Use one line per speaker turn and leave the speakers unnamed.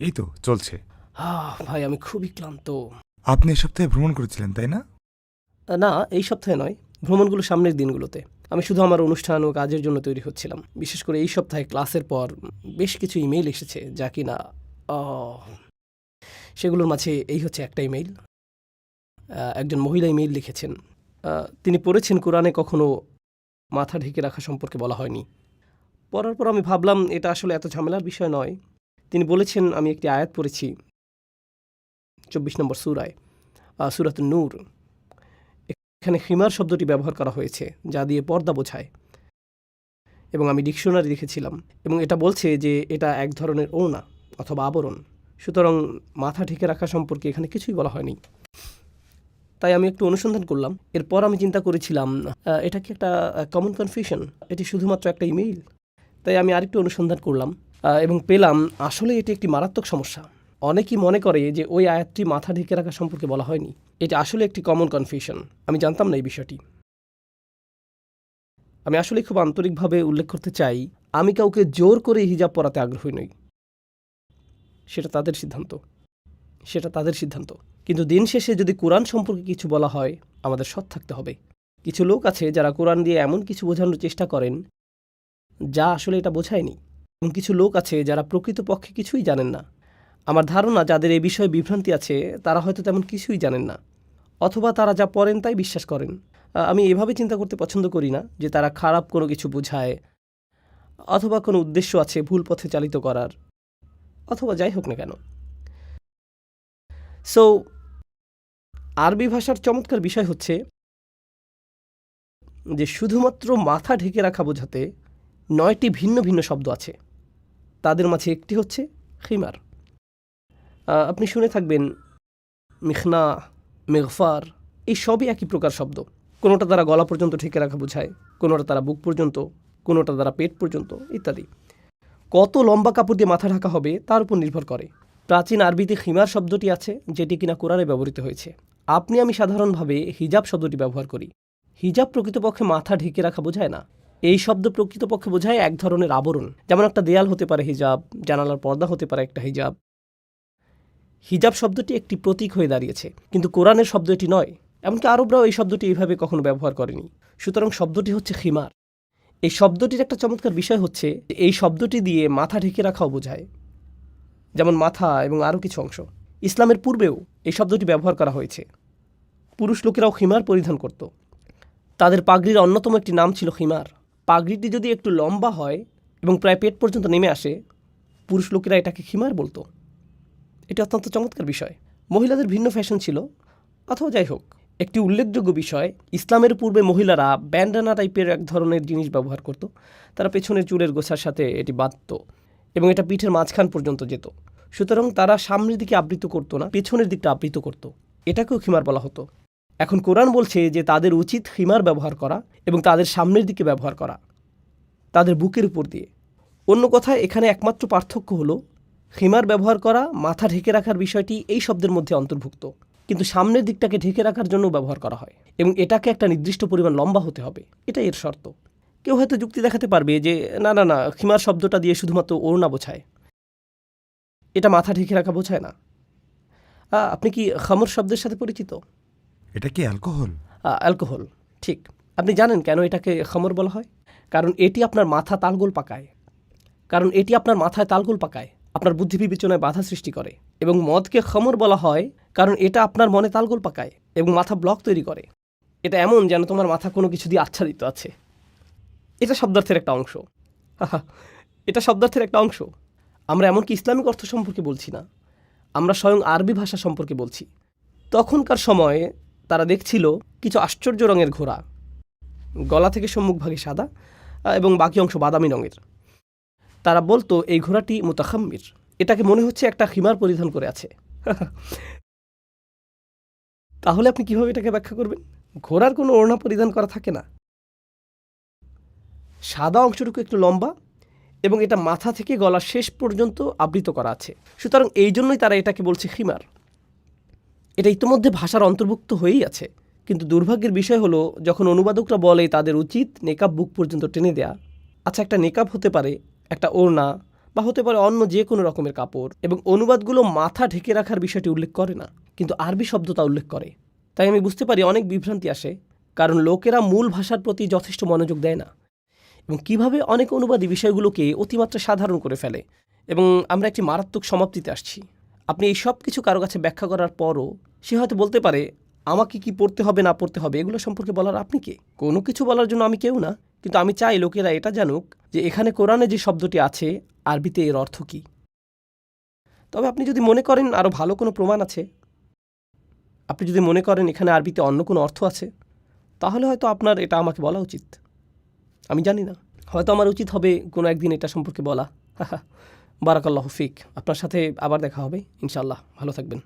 এই তো চলছে।
ভাই আমি খুবই ক্লান্ত।
আপনি এ সপ্তাহে ভ্রমণ করেছিলেন তাই না?
না, এই সপ্তাহে নয়, ভ্রমণগুলো সামনের দিনগুলোতে। আমি শুধু আমার অনুষ্ঠান ও কাজের জন্য তৈরি হচ্ছিলাম। বিশেষ করে এই সপ্তাহে ক্লাসের পর বেশ কিছু ইমেইল এসেছে যা কিনা সেগুলোর মাঝে এই হচ্ছে একটা ইমেইল। একজন মহিলা ইমেইল লিখেছেন। তিনি পড়েছেন কোরআনে কখনো মাথা ঢেকে রাখা সম্পর্কে বলা হয়নি। পড়ার পর আমি ভাবলাম এটা আসলে এত ঝামেলার বিষয় নয়। তিনি বলেছেন, আমি একটি আয়াত পড়েছি 24 নম্বর সূরায়, সূরাতুন নূর। এখানে খিমার শব্দটি ব্যবহার করা হয়েছে যা দিয়ে পর্দা বোঝায়, এবং আমি ডিকশনারি দেখেছিলাম এবং এটা বলছে যে এটা এক ধরনের ওড়না অথবা আবরণ। সুতরাং মাথা ঢেকে রাখা সম্পর্কে এখানে কিছুই বলা হয়নি। তাই আমি একটু অনুসন্ধান করলাম। এরপর আমি চিন্তা করেছিলাম এটা কি একটা কমন কনফিউশন, এটি শুধুমাত্র একটা ইমেইল। তাই আমি আরেকটু অনুসন্ধান করলাম এবং পেলাম আসলে এটি একটি মারাত্মক সমস্যা। অনেকেই মনে করে যে ওই আয়াতটি মাথা ঢেকে রাখা সম্পর্কে বলা হয়নি। এটা আসলে একটি কমন কনফিউশন। আমি জানতাম না এই বিষয়টি। আমি আসলে খুব আন্তরিকভাবে উল্লেখ করতে চাই, আমি কাউকে জোর করে হিজাব পরাতে আগ্রহী নই। সেটা তাদের সিদ্ধান্ত। কিন্তু দিন শেষে যদি কোরআন সম্পর্কে কিছু বলা হয়, আমাদের সৎ থাকতে হবে। কিছু লোক আছে যারা কোরআন দিয়ে এমন কিছু বোঝানোর চেষ্টা করেন যা আসলে এটা বোঝায়নি, এবং কিছু লোক আছে যারা প্রকৃতপক্ষে কিছুই জানেন না। আমার ধারণা যাদের এই বিষয়ে বিভ্রান্তি আছে তারা হয়তো তেমন কিছুই জানেন না, অথবা তারা যা পড়েন তাই বিশ্বাস করেন। আমি এভাবে চিন্তা করতে পছন্দ করি না যে তারা খারাপ কোনো কিছু বোঝায়, অথবা কোনো উদ্দেশ্য আছে ভুল পথে চালিত করার, অথবা যাই হোক না কেন। সো আরবি ভাষার চমৎকার বিষয় হচ্ছে যে শুধুমাত্র মাথা ঢেকে রাখা বোঝাতে 9টি ভিন্ন ভিন্ন শব্দ আছে। তাদের মাঝে একটি হচ্ছে খিমার। আপনি শুনে থাকবেন মিখনা, মেগফার, এই সবই একই প্রকার শব্দ। কোনোটা দ্বারা গলা পর্যন্ত ঢেকে রাখা বোঝায়, কোনোটা দ্বারা বুক পর্যন্ত, কোনোটা দ্বারা পেট পর্যন্ত ইত্যাদি। কত লম্বা কাপড় দিয়ে মাথা ঢাকা হবে তার উপর নির্ভর করে। প্রাচীন আরবিতে খিমার শব্দটি আছে যেটি কিনা কোরআনে ব্যবহৃত হয়েছে। আমি সাধারণভাবে হিজাব শব্দটি ব্যবহার করি। হিজাব প্রকৃতপক্ষে মাথা ঢেকে রাখা বোঝায় না। এই শব্দ প্রকৃতপক্ষে বোঝায় এক ধরনের আবরণ। যেমন একটা দেয়াল হতে পারে হিজাব, জানালার পর্দা হতে পারে একটা হিজাব। হিজাব শব্দটি একটি প্রতীক হয়ে দাঁড়িয়েছে, কিন্তু কোরআনের শব্দ এটি নয়। এমনকি আরবরাও এই শব্দটি এইভাবে কখনো ব্যবহার করেনি। সুতরাং শব্দটি হচ্ছে খিমার। এই শব্দটির একটা চমৎকার বিষয় হচ্ছে এই শব্দটি দিয়ে মাথা ঢেকে রাখাও বোঝায়, যেমন মাথা এবং আরও কিছু অংশ। ইসলামের পূর্বেও এই শব্দটি ব্যবহার করা হয়েছে। পুরুষ লোকেরাও খিমার পরিধান করত। তাদের পাগড়ির অন্যতম একটি নাম ছিল খিমার। পাগড়িটি যদি একটু লম্বা হয় এবং প্রায় পেট পর্যন্ত নেমে আসে, পুরুষ লোকেরা এটাকে খিমার বলতো। এটি অত্যন্ত চমৎকার বিষয়। মহিলাদের ভিন্ন ফ্যাশন ছিল, অথবা যাই হোক। একটি উল্লেখযোগ্য বিষয়, ইসলামের পূর্বে মহিলারা ব্যান্ডানা টাইপের এক ধরনের জিনিস ব্যবহার করত। তারা পেছনের চুলের গোছার সাথে এটি বাঁধত এবং এটা পিঠের মাঝখান পর্যন্ত যেত। সুতরাং তারা সামনের দিকে আবৃত করতো না, পেছনের দিকটা আবৃত করত। এটাকেও খিমার বলা হতো। এখন কোরআন বলছে যে তাদের উচিত খিমার ব্যবহার করা এবং তাদের সামনের দিকে ব্যবহার করা, তাদের বুকের উপর দিয়ে। অন্য কথায় এখানে একমাত্র পার্থক্য হলো খিমার ব্যবহার করা, মাথা ঢেকে রাখার বিষয়টি এই শব্দের মধ্যে অন্তর্ভুক্ত, কিন্তু সামনের দিকটাকে ঢেকে রাখার জন্য ব্যবহার করা হয় এবং এটাকে একটা নির্দিষ্ট পরিমাণ লম্বা হতে হবে। এটা এর শর্ত। কেউ হয়তো যুক্তি দেখাতে পারবে যে না না না, খিমার শব্দটা দিয়ে শুধুমাত্র ওড়না বোঝায়, এটা মাথা ঢেকে রাখা বোঝায় না। আপনি কি খামর শব্দের সাথে পরিচিত?
এটা কি অ্যালকোহল?
অ্যালকোহল, ঠিক। আপনি জানেন কেন এটাকে খামর বলা হয়? কারণ এটি আপনার মাথা তালগোল পাকায়। আপনার বুদ্ধি বিবেচনায় বাধা সৃষ্টি করে। এবং মদকে খামর বলা হয় কারণ এটা আপনার মনে তালগোল পাকায় এবং মাথা ব্লক তৈরি করে। এটা এমন যেন তোমার মাথা কোনো কিছু দিয়ে আচ্ছাদিত আছে। এটা শব্দার্থের একটা অংশ। আমরা এমনকি ইসলামিক অর্থ সম্পর্কে বলছি না, আমরা স্বয়ং আরবি ভাষা সম্পর্কে বলছি। তখনকার সময়ে তারা দেখছিল কিছু আশ্চর্য রঙের ঘোড়া, গলা থেকে সম্মুখভাগে সাদা এবং বাকি অংশ বাদামি রঙের। তারা বলতো এই ঘোড়াটি মুতাখাম্মির, এটাকে মনে হচ্ছে একটা খিমার পরিধান করে আছে। তাহলে আপনি কিভাবে এটাকে ব্যাখ্যা করবেন? ঘোড়ার কোনো ওড়না পরিধান করা থাকে না, সাদা অংশটুকু একটু লম্বা এবং এটা মাথা থেকে গলার শেষ পর্যন্ত আবৃত করা আছে। সুতরাং এই জন্যই তারা এটাকে বলছে খিমার। এটা ইতিমধ্যে ভাষার অন্তর্ভুক্ত হয়েই আছে। কিন্তু দুর্ভাগ্যের বিষয় হলো যখন অনুবাদকরা বলে তাদের উচিত নেকাব বুক পর্যন্ত টেনে দেয়া। আচ্ছা, একটা নেকাব হতে পারে একটা ওড়না বা হতে পারে অন্য যে কোনো রকমের কাপড়, এবং অনুবাদগুলো মাথা ঢেকে রাখার বিষয়টি উল্লেখ করে না, কিন্তু আরবি শব্দ তা উল্লেখ করে। তাই আমি বুঝতে পারি অনেক বিভ্রান্তি আসে, কারণ লোকেরা মূল ভাষার প্রতি যথেষ্ট মনোযোগ দেয় না, এবং কিভাবে অনেক অনুবাদী বিষয়গুলোকে অতিমাত্রা সাধারণ করে ফেলে। এবং আমরা একটি মারাত্মক সমাপ্তিতে আসছি। আপনি এই সব কিছু কারো কাছে ব্যাখ্যা করার পরও সে হয়তো বলতে পারে, আমাকে কি পড়তে হবে না পড়তে হবে এগুলো সম্পর্কে বলার আপনি কে? কোনো কিছু বলার জন্য আমি কেউ না, কিন্তু আমি চাই লোকেরা এটা জানুক যে এখানে কোরআনে যে শব্দটি আছে আরবিতে এর অর্থ কী। তবে আপনি যদি মনে করেন আরও ভালো কোনো প্রমাণ আছে, আপনি যদি মনে করেন এখানে আরবিতে অন্য কোনো অর্থ আছে, তাহলে হয়তো আপনার এটা আমাকে বলা উচিত। আমি জানি না, হয়তো আমার উচিত হবে কোনো একদিন এটা সম্পর্কে বলা। বারাকাল্লাহু ফিক। আপনার সাথে আবার দেখা হবে ইনশাআল্লাহ। ভালো থাকবেন।